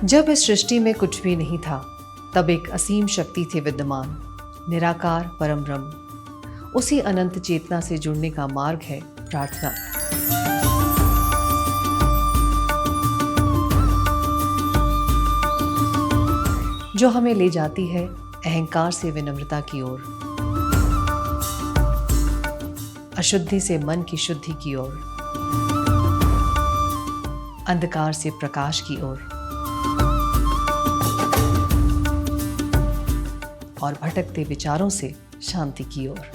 जब इस सृष्टि में कुछ भी नहीं था, तब एक असीम शक्ति थी विद्यमान, निराकार परम ब्रह्म। उसी अनंत चेतना से जुड़ने का मार्ग है प्रार्थना। जो हमें ले जाती है अहंकार से विनम्रता की ओर, अशुद्धि से मन की शुद्धि की ओर, अंधकार से प्रकाश की ओर और भटकते विचारों से शांति की ओर।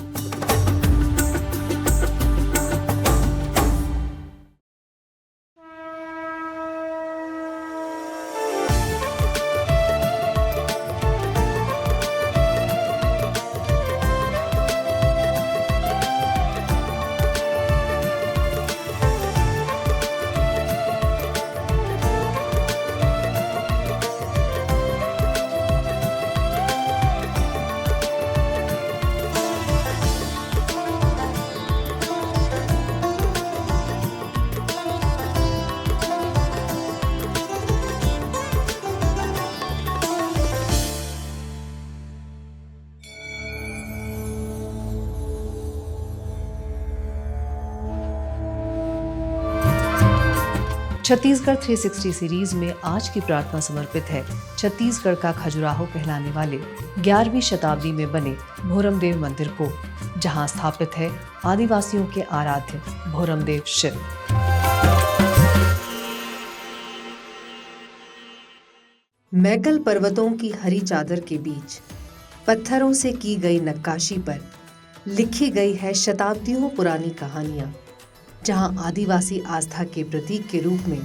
छत्तीसगढ़ 360 सीरीज में आज की प्रार्थना समर्पित है छत्तीसगढ़ का खजुराहो कहलाने वाले 11वीं शताब्दी में बने भोरमदेव मंदिर को, जहां स्थापित है आदिवासियों के आराध्य भोरमदेव शिव। मैकल पर्वतों की हरी चादर के बीच पत्थरों से की गई नक्काशी पर लिखी गई है शताब्दियों पुरानी कहानियां, जहां आदिवासी आस्था के प्रतीक के रूप में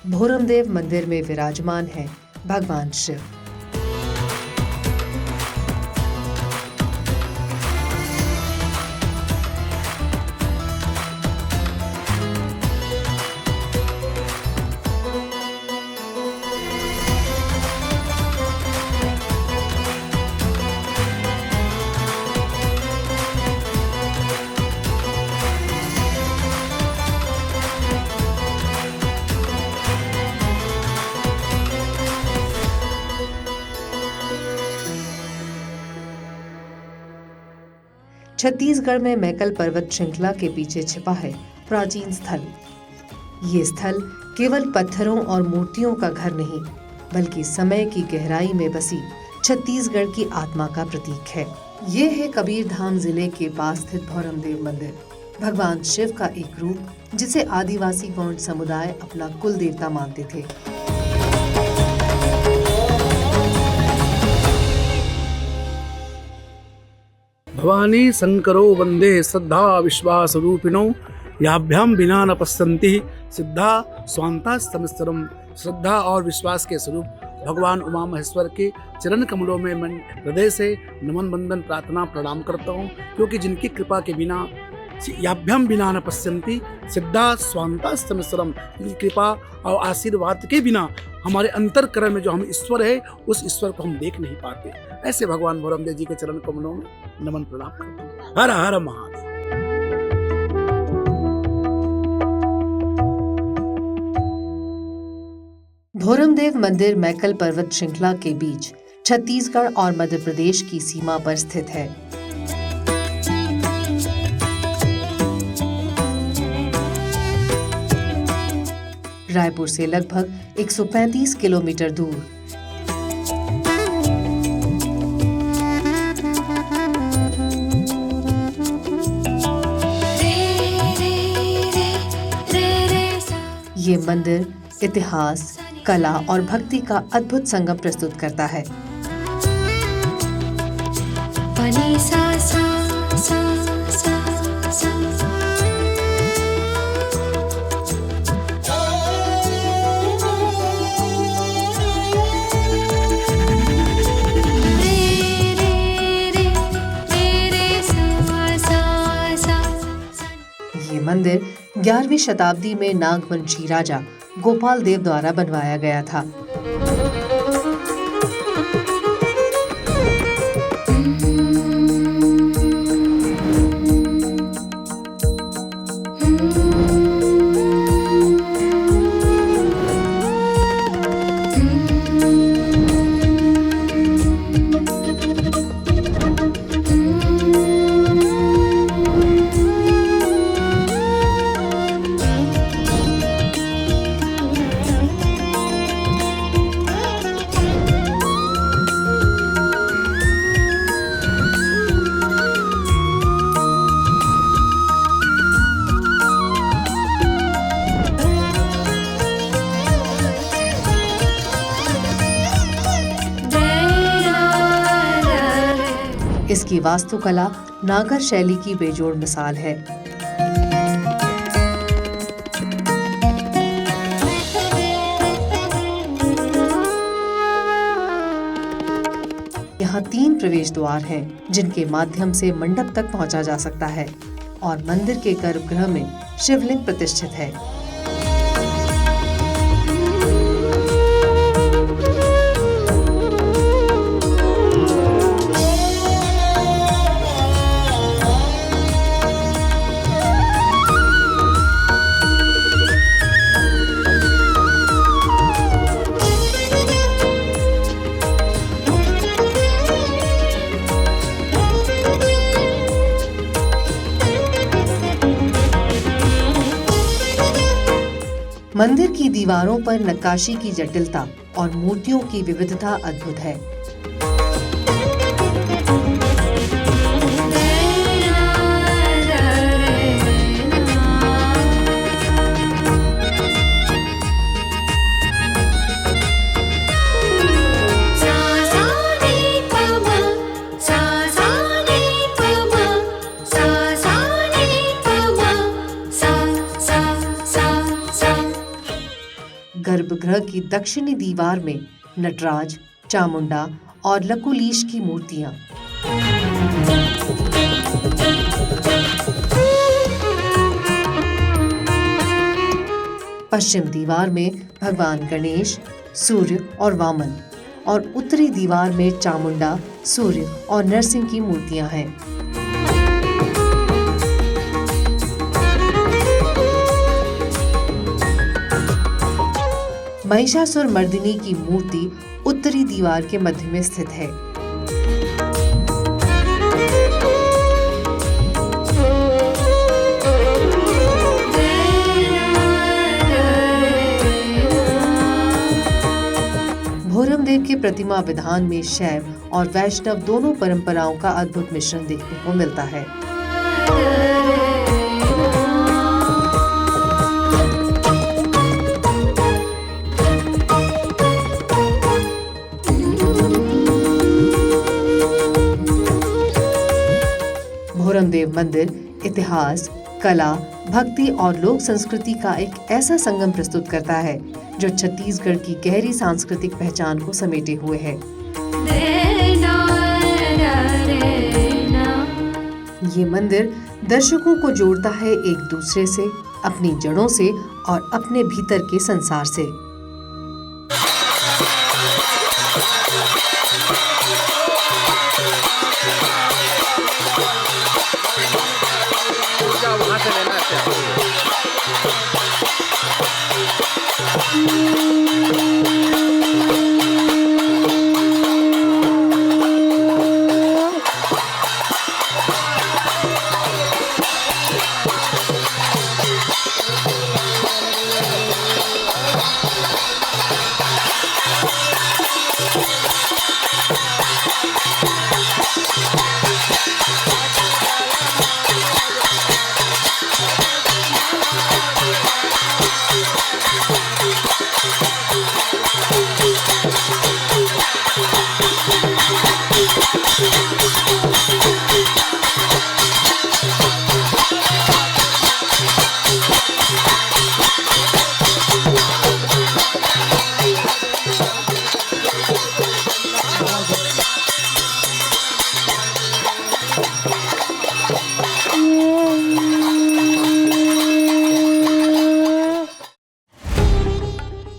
भोरमदेव मंदिर में विराजमान है भगवान शिव। छत्तीसगढ़ में मैकल पर्वत श्रृंखला के पीछे छिपा है प्राचीन स्थल। ये स्थल केवल पत्थरों और मूर्तियों का घर नहीं, बल्कि समय की गहराई में बसी छत्तीसगढ़ की आत्मा का प्रतीक है। ये है कबीरधाम जिले के पास स्थित भोरमदेव मंदिर, भगवान शिव का एक रूप, जिसे आदिवासी गौंड समुदाय अपना कुल देवता मानते थे। भवानी शंकरो वंदे श्रद्धा विश्वास रूपिणो याभ्याम बिना न पश्यन्ति सिद्धा स्वांता समस्तरम। श्रद्धा और विश्वास के स्वरूप भगवान उमा महेश्वर के चरण कमलों में मैं हृदय से नमन वंदन प्रार्थना प्रणाम करता हूँ, क्योंकि जिनकी कृपा के बिना याभ्याम बिना न पश्यन्ति सिद्धा स्वांता समस्तरम, जिनकी कृपा और आशीर्वाद के बिना हमारे अंतरकरण में जो हम ईश्वर है, उस ईश्वर को हम देख नहीं पाते। ऐसे भगवान भोरमदेव जी के चरण कमलों में नमन प्रणाम करता हूँ। हर हर महादेव। भोरमदेव मंदिर मैकल पर्वत श्रृंखला के बीच छत्तीसगढ़ और मध्य प्रदेश की सीमा पर स्थित है। रायपुर से लगभग 135 किलोमीटर दूर। ये मंदिर इतिहास, कला और भक्ति का अद्भुत संगम प्रस्तुत करता है। ये मंदिर 11वीं शताब्दी में नागवंशी राजा गोपाल देव द्वारा बनवाया गया था। इसकी वास्तुकला नागर शैली की बेजोड़ मिसाल है। यहाँ 3 प्रवेश द्वार हैं, जिनके माध्यम से मंडप तक पहुंचा जा सकता है और मंदिर के गर्भगृह में शिवलिंग प्रतिष्ठित है। मंदिर की दीवारों पर नक्काशी की जटिलता और मूर्तियों की विविधता अद्भुत है। गर्भगृह की दक्षिणी दीवार में नटराज, चामुंडा और लकुलीश की मूर्तियां। पश्चिम दीवार में भगवान गणेश, सूर्य और वामन और उत्तरी दीवार में चामुंडा, सूर्य और नरसिंह की मूर्तियां हैं। महिषासुर मर्दिनी की मूर्ति उत्तरी दीवार के मध्य में स्थित है। भोरमदेव के प्रतिमा विधान में शैव और वैष्णव दोनों परंपराओं का अद्भुत मिश्रण देखने को मिलता है। भोरमदेव मंदिर इतिहास, कला, भक्ति और लोक संस्कृति का एक ऐसा संगम प्रस्तुत करता है जो छत्तीसगढ़ की गहरी सांस्कृतिक पहचान को समेटे हुए है। ये मंदिर दर्शकों को जोड़ता है एक दूसरे से, अपनी जड़ों से और अपने भीतर के संसार से। वहाँ से लेना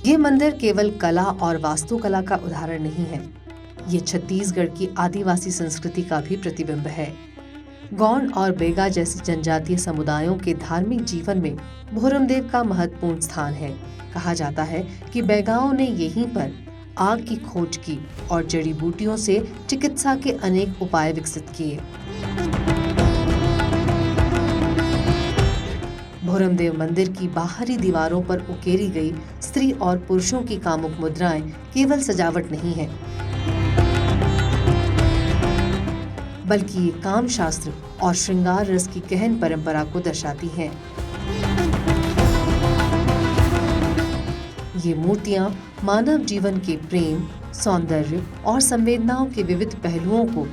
ये मंदिर केवल कला और वास्तुकला का उदाहरण नहीं है, ये छत्तीसगढ़ की आदिवासी संस्कृति का भी प्रतिबिंब है। गौंड और बेगा जैसे जनजातीय समुदायों के धार्मिक जीवन में भोरमदेव का महत्वपूर्ण स्थान है। कहा जाता है कि बेगाओं ने यहीं पर आग की खोज की और जड़ी बूटियों से चिकित्सा के अनेक उपाय विकसित किए। भोरमदेव मंदिर की बाहरी दीवारों पर उकेरी गई स्त्री और पुरुषों की कामुक मुद्राएं केवल सजावट नहीं है, बल्कि ये काम शास्त्र और श्रृंगार रस की गहन परंपरा को दर्शाती हैं। ये मूर्तियां मानव जीवन के प्रेम, सौंदर्य और संवेदनाओं के विविध पहलुओं को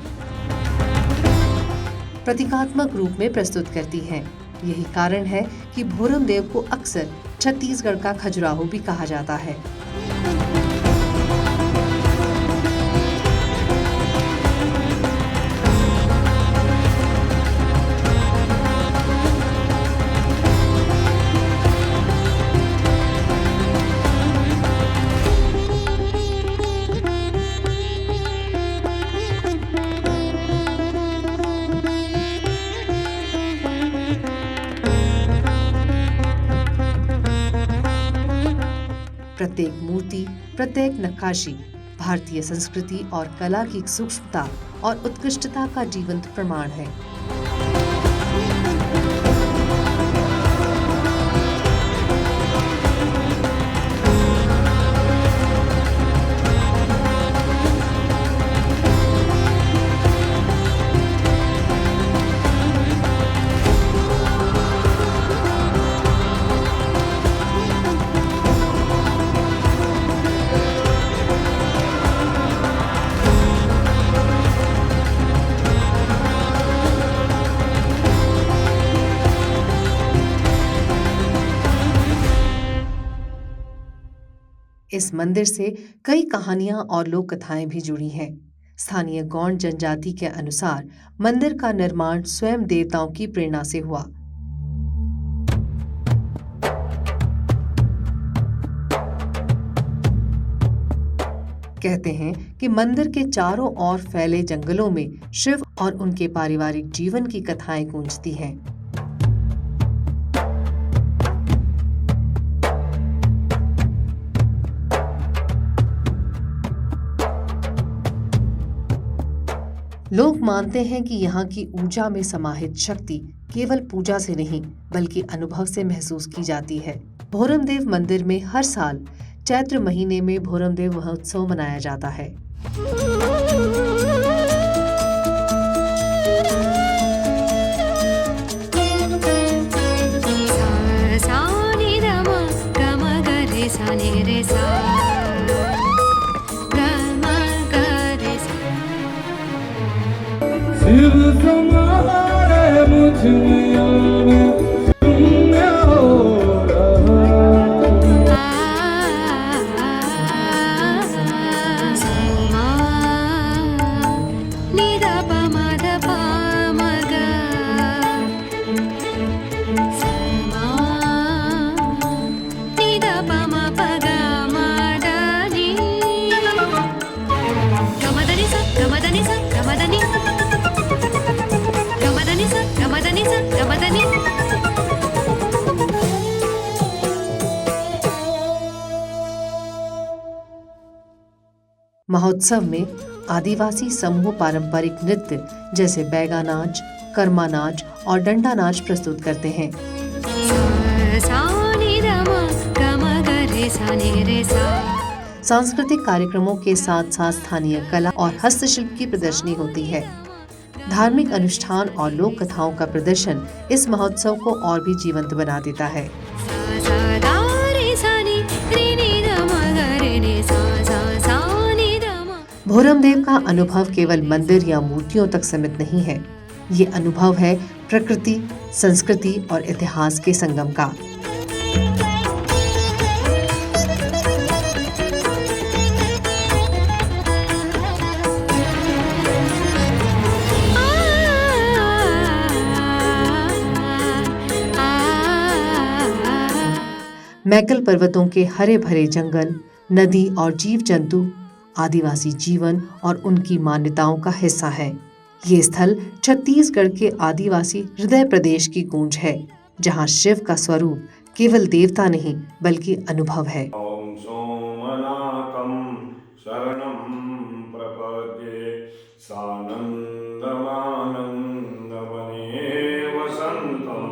प्रतीकात्मक रूप में प्रस्तुत करती हैं। यही कारण है कि भोरम देव को अक्सर छत्तीसगढ़ का खजुराहो भी कहा जाता है। प्रत्येक मूर्ति, प्रत्येक नक्काशी भारतीय संस्कृति और कला की सूक्ष्मता और उत्कृष्टता का जीवंत प्रमाण है। इस मंदिर से कई कहानियां और लोक कथाएं भी जुड़ी हैं। स्थानीय गौंड जनजाति के अनुसार मंदिर का निर्माण स्वयं देवताओं की प्रेरणा से हुआ। कहते हैं कि मंदिर के चारों ओर फैले जंगलों में शिव और उनके पारिवारिक जीवन की कथाएं गूंजती हैं। लोग मानते हैं कि यहाँ की ऊर्जा में समाहित शक्ति केवल पूजा से नहीं बल्कि अनुभव से महसूस की जाती है। भोरमदेव मंदिर में हर साल चैत्र महीने में भोरमदेव महोत्सव मनाया जाता है। शिव समारे मुझ में आवे शून्य हो रहा। निदा प मद प मग समा निदा प म प ग म द नि गमदनि स गमदनि स गमदनि महोत्सव में आदिवासी समूह पारंपरिक नृत्य जैसे बैगा नाच, कर्मा नाच और डंडा नाच प्रस्तुत करते हैं। सांस्कृतिक कार्यक्रमों के साथ साथ स्थानीय कला और हस्तशिल्प की प्रदर्शनी होती है। धार्मिक अनुष्ठान और लोक कथाओं का प्रदर्शन इस महोत्सव को और भी जीवंत बना देता है। भोरमदेव का अनुभव केवल मंदिर या मूर्तियों तक सीमित नहीं है। ये अनुभव है प्रकृति, संस्कृति और इतिहास के संगम का। मैकल पर्वतों के हरे भरे जंगल, नदी और जीव जंतु आदिवासी जीवन और उनकी मान्यताओं का हिस्सा है। ये स्थल छत्तीसगढ़ के आदिवासी हृदय प्रदेश की गूंज है, जहां शिव का स्वरूप केवल देवता नहीं बल्कि अनुभव है। ओम सोमनाथं शरणं प्रपद्ये सानन्दमानन्दवने वसन्तं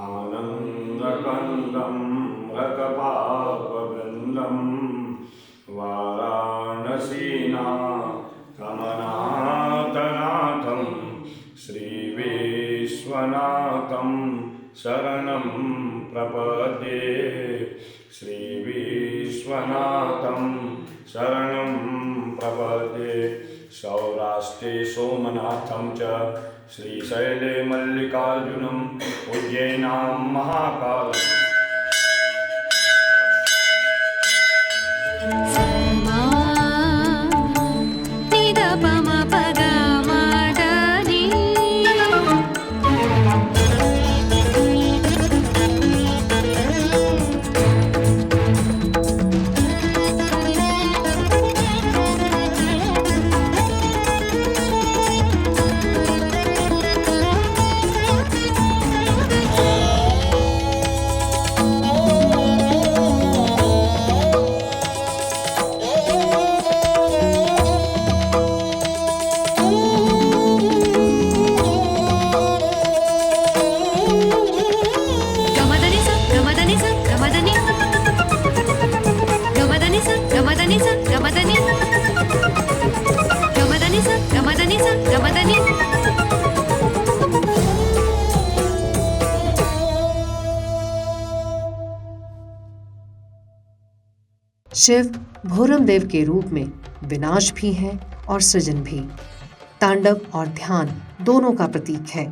आनन्दकन्दं रतपापवृन्दं वाराणसीनाथमनाथनाथं श्रीविश्वनाथं शरणं प्रपद्ये श्रीविश्वनाथं शरणं प्रपद्ये सौराष्ट्रे सोमनाथं च श्रीशैले मल्लिकार्जुनम् उज्जैनां महाकालम् मा निद पम पग मा ड नि गमदनि स गमदनि स गमदनि गमदनि स गमदनि स गमदनि गमदनि स गमदनि स गमदनि शिव भोरम देव के रूप में विनाश भी हैं और सृजन भी। तांडव और ध्यान दोनों का प्रतीक है।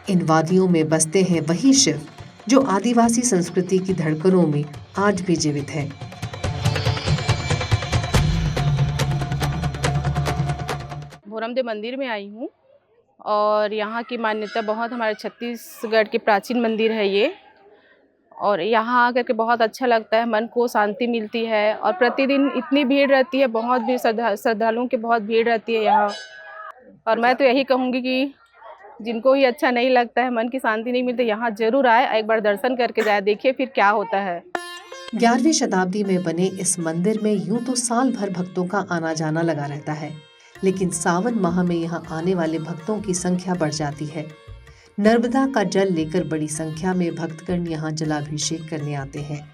इन वादियों में बसते हैं वही शिव जो आदिवासी संस्कृति की धड़कनों में आज भी जीवित है। भोरमदेव मंदिर में आई हूँ और यहाँ की मान्यता बहुत, हमारे छत्तीसगढ़ के प्राचीन मंदिर है ये, और यहाँ आकर के बहुत अच्छा लगता है, मन को शांति मिलती है। और प्रतिदिन इतनी भीड़ रहती है, बहुत भी श्रद्धालुओं की बहुत भीड़ रहती है यहाँ। और मैं तो यही कहूँगी कि जिनको ही अच्छा नहीं लगता है, मन की शांति नहीं मिलती, यहाँ जरूर आए, एक बार दर्शन करके जाए, देखिए फिर क्या होता है। 11वीं शताब्दी में बने इस मंदिर में यूं तो साल भर भक्तों का आना जाना लगा रहता है, लेकिन सावन माह में यहाँ आने वाले भक्तों की संख्या बढ़ जाती है। नर्मदा का जल लेकर बड़ी संख्या में भक्तगण यहाँ जलाभिषेक करने आते हैं।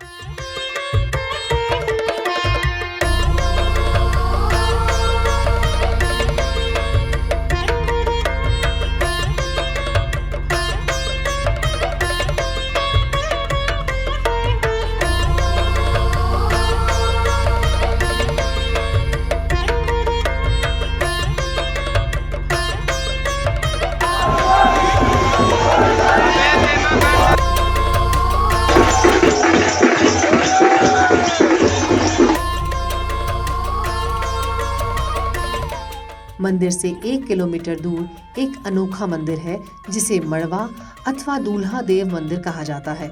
मंदिर से 1 किलोमीटर दूर एक अनोखा मंदिर है जिसे मड़वा अथवा दूल्हा देव मंदिर कहा जाता है।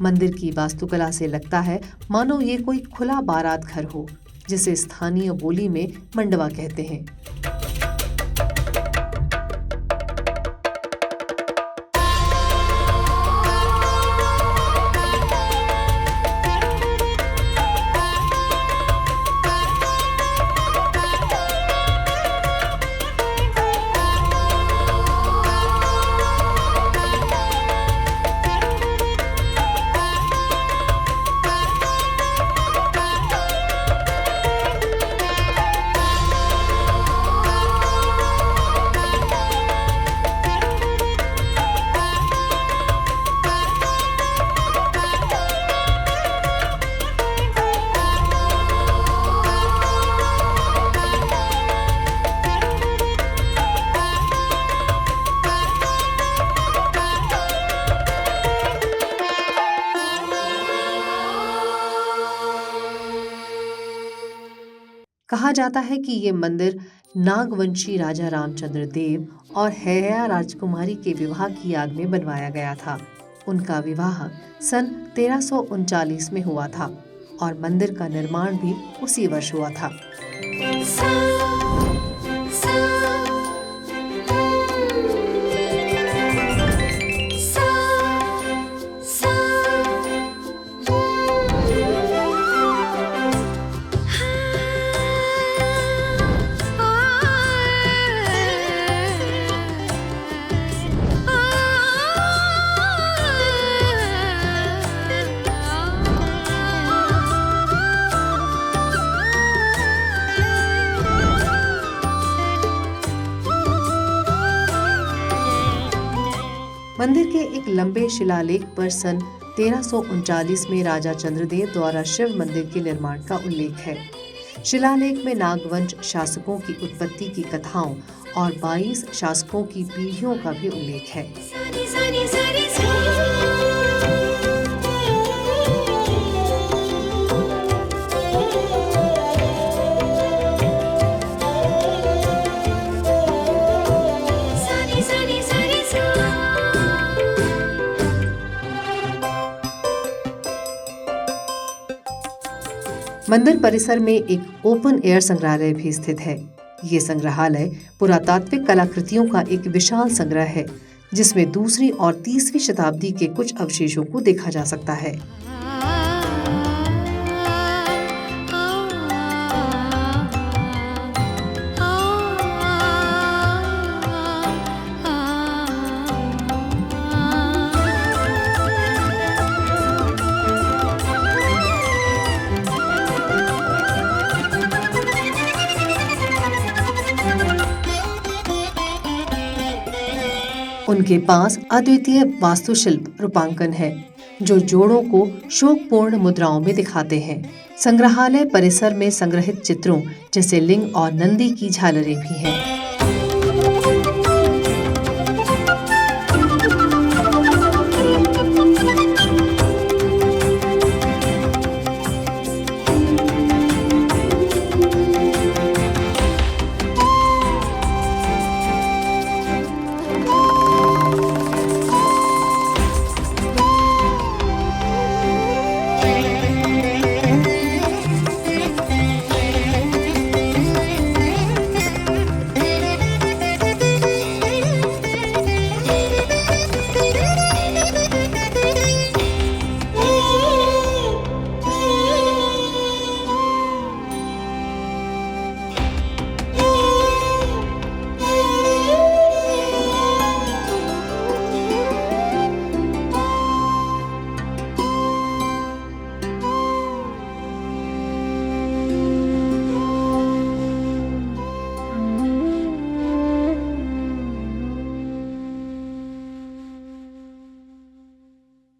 मंदिर की वास्तुकला से लगता है मानो ये कोई खुला बारात घर हो, जिसे स्थानीय बोली में मंडवा कहते हैं। कहा जाता है कि ये मंदिर नागवंशी राजा रामचंद्र देव और हैया राजकुमारी के विवाह की याद में बनवाया गया था। उनका विवाह सन 1339 में हुआ था और मंदिर का निर्माण भी उसी वर्ष हुआ था। मंदिर के एक लंबे शिलालेख पर सन 1339 में राजा चंद्रदेव द्वारा शिव मंदिर के निर्माण का उल्लेख है। शिलालेख में नागवंश शासकों की उत्पत्ति की कथाओं और 22 शासकों की पीढ़ियों का भी उल्लेख है। मंदिर परिसर में एक ओपन एयर संग्रहालय भी स्थित है। ये संग्रहालय पुरातात्विक कलाकृतियों का एक विशाल संग्रह है, जिसमें दूसरी और तीसरी शताब्दी के कुछ अवशेषों को देखा जा सकता है। उनके पास अद्वितीय वास्तुशिल्प रूपांकन है, जो जोड़ों को शोकपूर्ण मुद्राओं में दिखाते हैं। संग्रहालय परिसर में संग्रहित चित्रों जैसे लिंग और नंदी की झालरें भी हैं।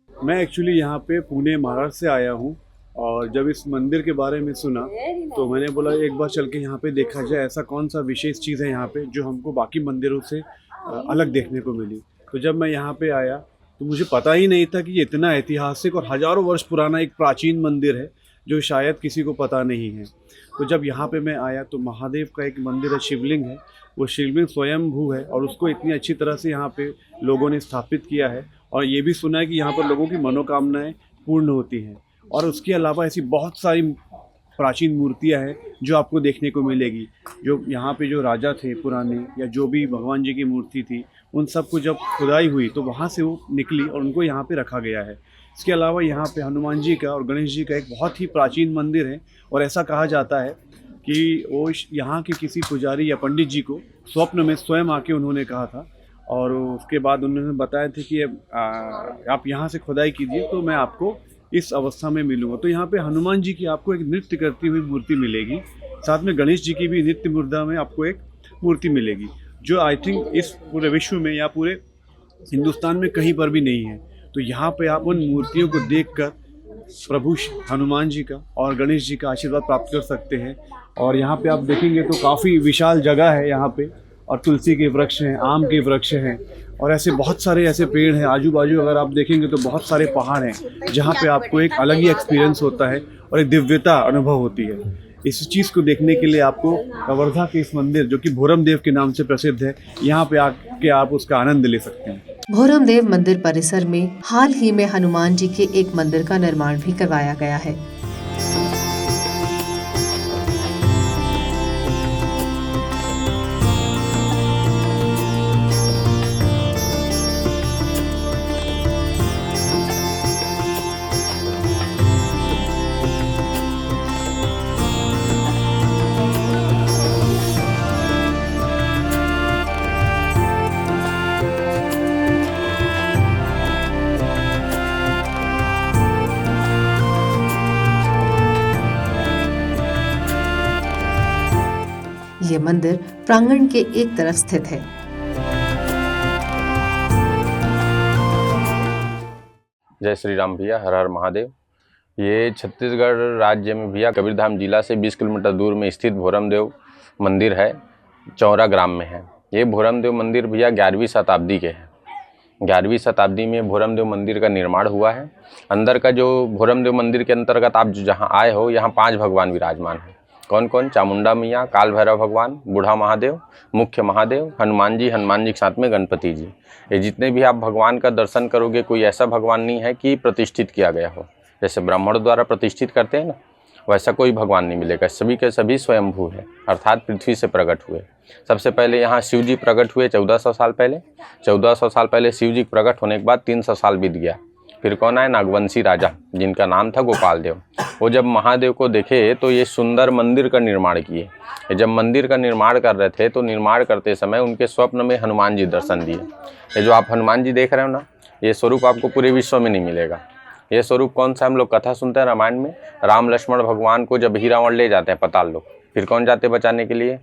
मैं एक्चुअली यहाँ पे पुणे महाराष्ट्र से आया हूँ और जब इस मंदिर के बारे में सुना तो मैंने बोला एक बार चल के यहाँ पे देखा जाए, ऐसा कौन सा विशेष चीज़ है यहाँ पे जो हमको बाकी मंदिरों से अलग देखने को मिली। तो जब मैं यहाँ पे आया तो मुझे पता ही नहीं था कि ये इतना ऐतिहासिक और हज़ारों वर्ष पुराना एक प्राचीन मंदिर है जो शायद किसी को पता नहीं है। तो जब यहाँ पे मैं आया तो महादेव का एक मंदिर है, शिवलिंग है, वो शिवलिंग स्वयंभू है और उसको इतनी अच्छी तरह से यहाँ पे लोगों ने स्थापित किया है। और ये भी सुना है कि यहाँ पर लोगों की मनोकामनाएं पूर्ण होती हैं। और उसके अलावा ऐसी बहुत सारी प्राचीन मूर्तियाँ हैं जो आपको देखने को मिलेगी। जो यहाँ पे जो राजा थे पुराने या जो भी भगवान जी की मूर्ति थी, उन सब को जब खुदाई हुई तो वहाँ से वो निकली और उनको यहाँ पे रखा गया है। इसके अलावा यहाँ पे हनुमान जी का और गणेश जी का एक बहुत ही प्राचीन मंदिर है और ऐसा कहा जाता है कि वो यहाँ के किसी पुजारी या पंडित जी को स्वप्न में स्वयं आके उन्होंने कहा था और उसके बाद उन्होंने बताया था कि आप यहाँ से खुदाई कीजिए तो मैं आपको इस अवस्था में मिलूँगा। तो यहाँ पे हनुमान जी की आपको एक नृत्य करती हुई मूर्ति मिलेगी, साथ में गणेश जी की भी नृत्य मुद्रा में आपको एक मूर्ति मिलेगी, जो आई थिंक इस पूरे विश्व में या पूरे हिंदुस्तान में कहीं पर भी नहीं है। तो यहाँ पे आप उन मूर्तियों को देखकर प्रभु हनुमान जी का और गणेश जी का आशीर्वाद प्राप्त कर सकते हैं। और यहाँ पे आप देखेंगे तो काफ़ी विशाल जगह है यहाँ पे, और तुलसी के वृक्ष हैं, आम के वृक्ष हैं और ऐसे बहुत सारे ऐसे पेड़ हैं। आजू बाजू अगर आप देखेंगे तो बहुत सारे पहाड़ हैं जहाँ पे आपको एक अलग ही एक्सपीरियंस होता है और एक दिव्यता अनुभव होती है। इस चीज़ को देखने के लिए आपको कवर्धा के इस मंदिर जो कि भोरम देव के नाम से प्रसिद्ध है, यहाँ पे आके आप उसका आनंद ले सकते हैं। भोरम देव मंदिर परिसर में हाल ही में हनुमान जी के एक मंदिर का निर्माण भी करवाया गया है। ये मंदिर प्रांगण के एक तरफ स्थित है। जय श्री राम भैया, हर हर महादेव। ये छत्तीसगढ़ राज्य में भैया कबीरधाम जिला से 20 किलोमीटर दूर में स्थित भोरमदेव मंदिर है, चौरा ग्राम में है। ये भोरमदेव मंदिर भैया 11वीं शताब्दी के हैं। 11वीं शताब्दी में भोरमदेव मंदिर का निर्माण हुआ है। अंदर का जो भोरमदेव मंदिर के अंतर्गत आप जहाँ आए हो, यहाँ 5 भगवान विराजमान हैं। कौन कौन? चामुंडा मैया, काल भैरव भगवान, बूढ़ा महादेव, मुख्य महादेव, हनुमान जी के साथ में गणपति जी। ये जितने भी आप भगवान का दर्शन करोगे, कोई ऐसा भगवान नहीं है कि प्रतिष्ठित किया गया हो। जैसे ब्राह्मण द्वारा प्रतिष्ठित करते हैं ना, वैसा कोई भगवान नहीं मिलेगा। सभी के सभी स्वयंभू है, अर्थात पृथ्वी से प्रकट हुए। सबसे पहले यहाँ शिव जी प्रकट हुए 1400 साल पहले। 1400 साल पहले शिव जी प्रकट होने के बाद 300 साल बीत गया। फिर कौन आए? नागवंशी राजा, जिनका नाम था गोपाल देव। वो जब महादेव को देखे तो ये सुंदर मंदिर का निर्माण किए। जब मंदिर का निर्माण कर रहे थे तो निर्माण करते समय उनके स्वप्न में हनुमान जी दर्शन दिए। ये जो आप हनुमान जी देख रहे हो ना, ये स्वरूप आपको पूरे विश्व में नहीं मिलेगा। ये स्वरूप कौन सा? हम लोग कथा सुनते हैं रामायण में, राम लक्ष्मण भगवान को जब ही रावण ले जाते हैं पाताल लोक, फिर कौन जाते बचाने के लिए?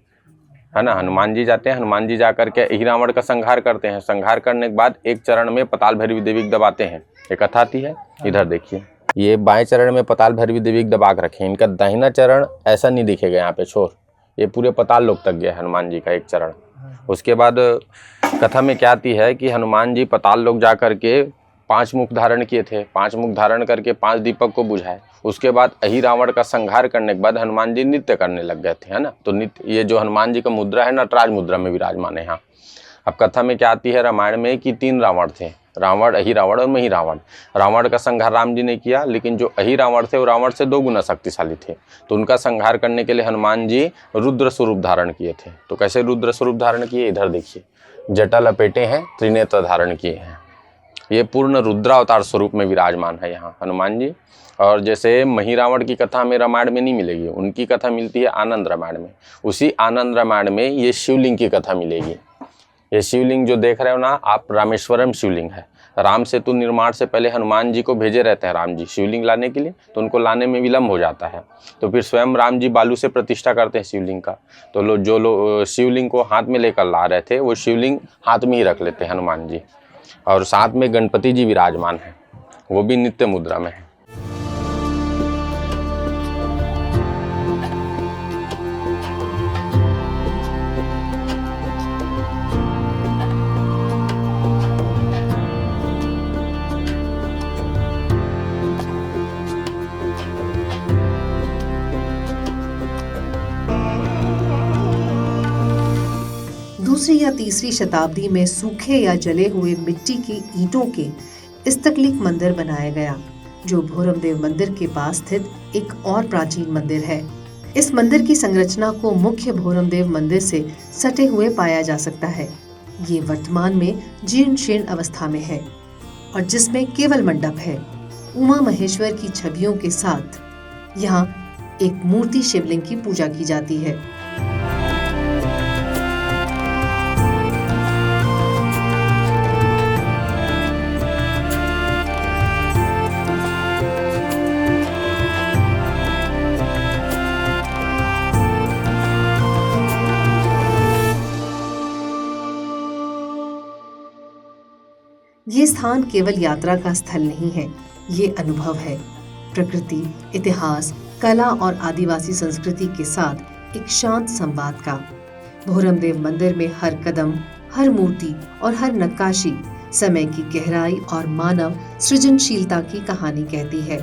है ना, हनुमान जी जाते हैं। हनुमान जी जा करके ही रावण का संहार करते हैं। संहार करने के बाद एक चरण में पाताल भैरवी देवी को दबाते हैं। ये कथा आती है, इधर देखिए। ये बाएं चरण में पाताल भैरवी देवी को दबा के रखे। इनका दाहिना चरण ऐसा नहीं दिखेगा यहाँ पे छोर, ये पूरे पाताल लोक तक गया हनुमान जी का एक चरण। उसके बाद कथा में क्या आती है कि हनुमान जी पाताल लोक जा करके 5 मुख धारण किए थे। 5 मुख धारण करके 5 दीपक को बुझाए। उसके बाद अहि रावण का संहार करने के बाद हनुमान जी नृत्य करने लग गए थे, है ना। तो नृत्य, ये जो हनुमान जी का मुद्रा है, नटराज मुद्रा में विराजमान है यहाँ। अब कथा में क्या आती है रामायण में कि 3 रावण थे, रावण, अहि रावण और मही रावण। रावण का संहार राम जी ने किया, लेकिन जो अहि रावण थे वो रावण से 2 गुना शक्तिशाली थे। तो उनका संहार करने के लिए हनुमान जी रुद्र स्वरूप धारण किए थे। तो कैसे रुद्र स्वरूप धारण किए? इधर देखिए, जटा लपेटे हैं, त्रिनेत्र धारण किए हैं। ये पूर्ण रुद्रावतार स्वरूप में विराजमान है यहाँ हनुमान जी। और जैसे मही रावण की कथा हमें रामायण में नहीं मिलेगी, उनकी कथा मिलती है आनंद रामायण में। उसी आनंद रामायण में ये शिवलिंग की कथा मिलेगी। ये शिवलिंग जो देख रहे हो ना आप, रामेश्वरम शिवलिंग है। राम सेतु निर्माण से पहले हनुमान जी को भेजे रहते हैं राम जी शिवलिंग लाने के लिए, तो उनको लाने में विलम्ब हो जाता है। तो फिर स्वयं राम जी बालू से प्रतिष्ठा करते हैं शिवलिंग का। तो जो लोग शिवलिंग को हाथ में लेकर ला रहे थे, वो शिवलिंग हाथ में ही रख लेते हैं हनुमान जी। और साथ में गणपति जी विराजमान हैं, वो भी नित्य मुद्रा में है। दूसरी या तीसरी शताब्दी में सूखे या जले हुए मिट्टी की ईंटों के इस्तकलिक मंदिर बनाया गया, जो भोरमदेव मंदिर के पास स्थित एक और प्राचीन मंदिर है। इस मंदिर की संरचना को मुख्य भोरमदेव मंदिर से सटे हुए पाया जा सकता है। ये वर्तमान में जीर्ण शीर्ण अवस्था में है और जिसमें केवल मंडप है। उमा महेश्वर की छवियों के साथ यहाँ एक मूर्ति शिवलिंग की पूजा की जाती है। ये स्थान केवल यात्रा का स्थल नहीं है, ये अनुभव है प्रकृति, इतिहास, कला और आदिवासी संस्कृति के साथ एक शांत संवाद का। भोरमदेव मंदिर में हर कदम, हर मूर्ति और हर नक्काशी समय की गहराई और मानव सृजनशीलता की कहानी कहती है।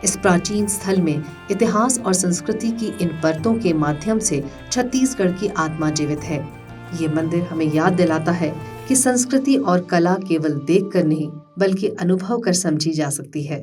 इस प्राचीन स्थल में इतिहास और संस्कृति की इन परतों के माध्यम से छत्तीसगढ़ की आत्मा जीवित है। ये मंदिर हमें याद दिलाता है कि संस्कृति और कला केवल देखकर नहीं बल्कि अनुभव कर समझी जा सकती है।